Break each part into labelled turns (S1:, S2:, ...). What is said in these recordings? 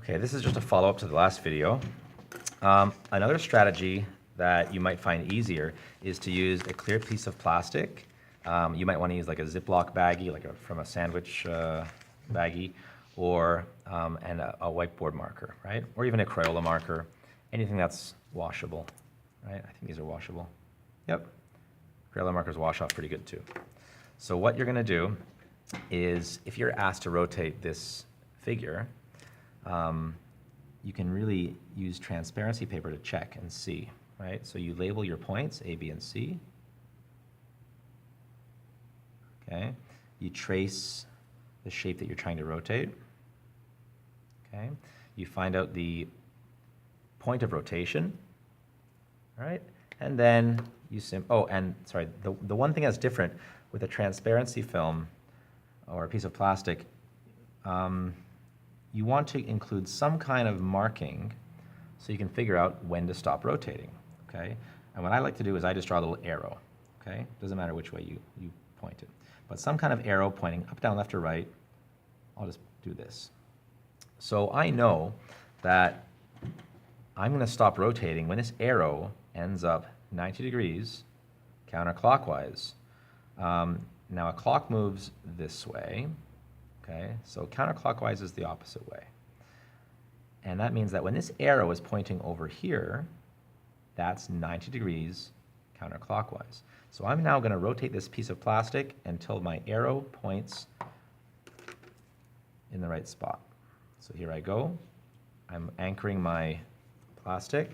S1: Okay, this is just a follow-up to the last video. Another strategy that you might find easier is to use a clear piece of plastic. You might want to use like a Ziploc baggie, from a sandwich baggie, or a whiteboard marker, right? Or even a Crayola marker, anything that's washable, right? I think these are washable. Yep, Crayola markers wash off pretty good too. So what you're going to do is, if you're asked to rotate this figure, you can really use transparency paper to check and see, right? So you label your points, A, B, and C. Okay. You trace the shape that you're trying to rotate. Okay. You find out the point of rotation, all right? And then you the one thing that's different with a transparency film or a piece of plastic, you want to include some kind of marking so you can figure out when to stop rotating, okay? And what I like to do is I just draw a little arrow, okay? Doesn't matter which way you point it. But some kind of arrow pointing up, down, left, or right. I'll just do this. So I know that I'm going to stop rotating when this arrow ends up 90 degrees counterclockwise. Now a clock moves this way, okay? So counterclockwise is the opposite way. And that means that when this arrow is pointing over here, that's 90 degrees counterclockwise. So I'm now going to rotate this piece of plastic until my arrow points in the right spot. So here I go. I'm anchoring my plastic,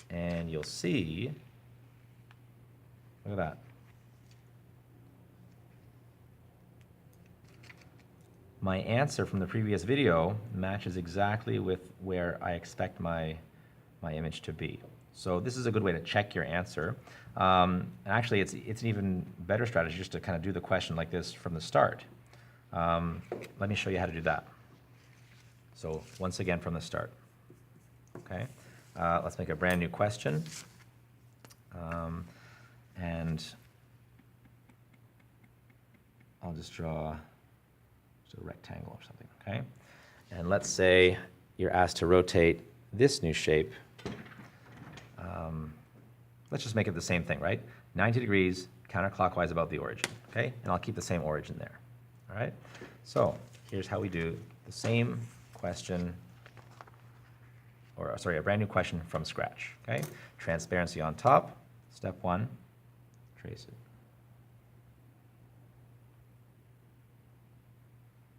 S1: and you'll see, look at that. My answer from the previous video matches exactly with where I expect my image to be. So this is a good way to check your answer. And actually, it's an even better strategy just to kind of do the question like this from the start. Let me show you how to do that. So once again from the start. Okay, let's make a brand new question. And I'll just draw a rectangle or something, okay? And let's say you're asked to rotate this new shape. Let's just make it the same thing, right? 90 degrees counterclockwise about the origin, okay? And I'll keep the same origin there, all right? So here's how we do the same question, or sorry, a brand new question from scratch, okay? Transparency on top, step one, trace it.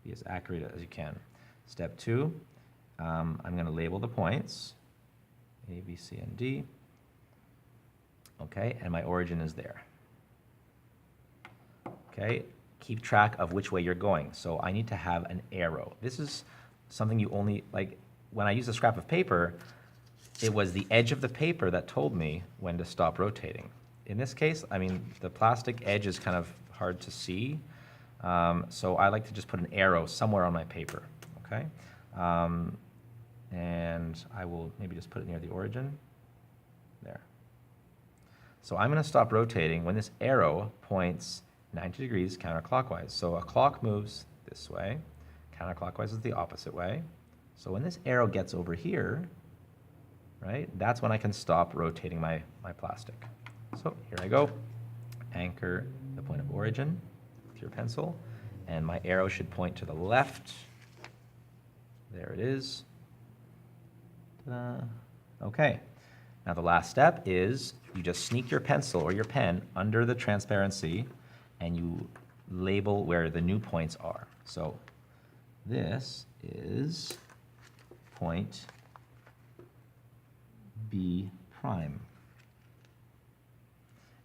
S1: Be as accurate as you can. Step two, I'm going to label the points, A, B, C, and D. Okay, and my origin is there. Okay, keep track of which way you're going. So I need to have an arrow. This is something you only, like when I use a scrap of paper, it was the edge of the paper that told me when to stop rotating. In this case, I mean, the plastic edge is kind of hard to see. So I like to just put an arrow somewhere on my paper, okay? And I will maybe just put it near the origin. There. So I'm going to stop rotating when this arrow points 90 degrees counterclockwise. So a clock moves this way. Counterclockwise is the opposite way. So when this arrow gets over here, right, that's when I can stop rotating my plastic. So here I go. Anchor the point of origin with your pencil, and my arrow should point to the left. There it is. Okay. Now the last step is you just sneak your pencil or your pen under the transparency and you label where the new points are. So this is point B prime.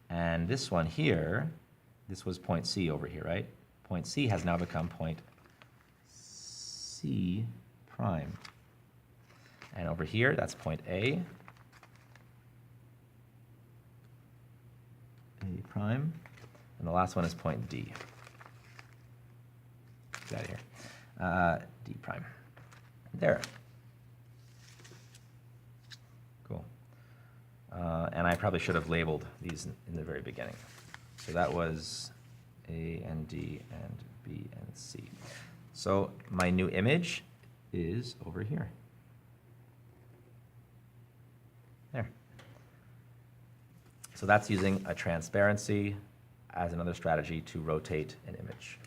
S1: And this one here, this was point C over here, right? Point C has now become point C prime. And over here, that's point A. A prime. And the last one is point D. Get out of here. D prime. There. Cool. And I probably should have labeled these in the very beginning. So that was A and D and B and C. So my new image is over here. There. So that's using a transparency as another strategy to rotate an image.